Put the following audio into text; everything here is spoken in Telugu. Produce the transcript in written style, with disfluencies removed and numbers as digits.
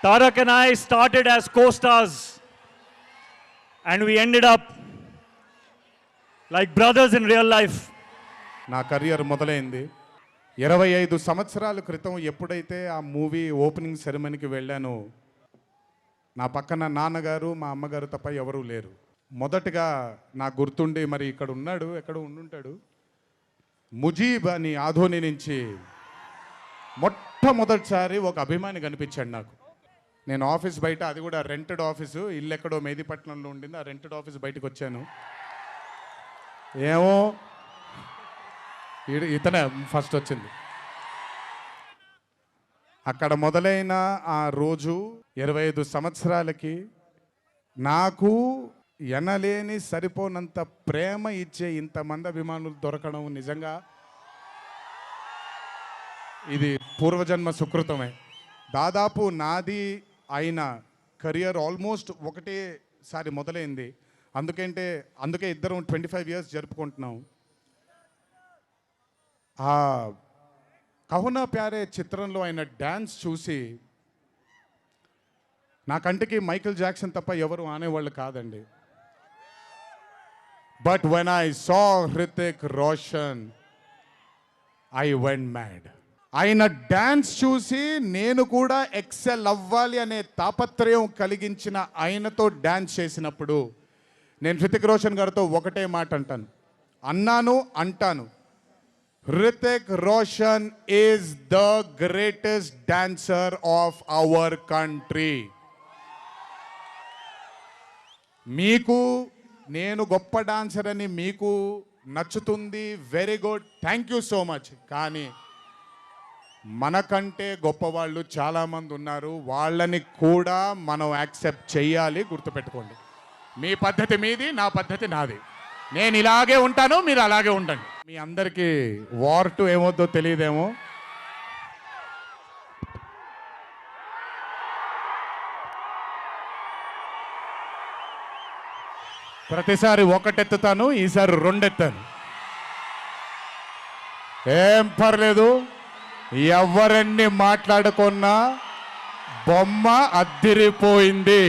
Tarak and I started as co-stars and we ended up like brothers in real life. నా కెరియర్ మొదలైంది 25 సంవత్సరాల క్రితం ఎప్పుడైతే ఆ మూవీ ఓపెనింగ్ సెరమనీకి వెళ్ళానో నా పక్కన నాన్నగారు మా అమ్మగారు తప్ప ఎవరూ లేరు. మొదటగా నాకు గుర్తుండి మరి ఇక్కడ ఉన్నాడు, ఎక్కడో ఉండుంటాడు, ముజీబ్ అని ఆధోని నుంచి మొట్టమొదటిసారి ఒక అభిమాని కనిపించాడు నాకు. నేను ఆఫీస్ బయట, అది కూడా రెంటెడ్ ఆఫీసు, ఇల్లు ఎక్కడో మెహదీపట్నంలో ఉండింది, ఆ రెంటెడ్ ఆఫీస్ బయటకు వచ్చాను. ఏమో ఇతనే ఫస్ట్ వచ్చింది. అక్కడ మొదలైన ఆ రోజు 25 సంవత్సరాలకి నాకు ఎనలేని సరిపోనంత ప్రేమ ఇచ్చే ఇంతమంది అభిమానులు దొరకడం నిజంగా ఇది పూర్వజన్మ సుకృతమే. దాదాపు నాది అయిన కెరియర్ ఆల్మోస్ట్ ఒకటేసారి మొదలైంది. అందుకే ఇద్దరం 25 ఇయర్స్ జరుపుకుంటున్నాం. ఆ కహునా ప్యారే చిత్రంలో ఆయన డ్యాన్స్ చూసి నా కంటికి మైకేల్ జాక్సన్ తప్ప ఎవరు ఆనేవాళ్ళు కాదండి. But when I saw Hrithik Roshan I went mad. ఆయన డ్యాన్స్ చూసి నేను కూడా ఎక్సెల్ అవ్వాలి అనే తాపత్రయం కలిగించిన ఆయనతో డ్యాన్స్ చేసినప్పుడు నేను హృతిక్ రోషన్ గారితో ఒకటే మాట అంటాను, Hrithik Roshan is the greatest dancer of our country. మీకు నేను గొప్ప డాన్సర్ అని మీకు నచ్చుతుంది, very good, thank you so much. కానీ మనకంటే గొప్పవాళ్ళు చాలామంది ఉన్నారు, వాళ్ళని కూడా మనం యాక్సెప్ట్ చేయాలి. గుర్తుపెట్టుకోండి, మీ పద్ధతి మీది, నా పద్ధతి నాది. నేను ఇలాగే ఉంటాను, మీరు అలాగే ఉండండి. మీ అందరికీ వార్ 2 ఏమవుద్దో తెలియదేమో. ప్రతిసారి ఒకటెత్తుతాను, ఈసారి 2 ఎత్తాను. ఏం పర్లేదు, ఎవరన్నీ మాట్లాడుకున్నా బొమ్మ అద్దిరిపోయింది.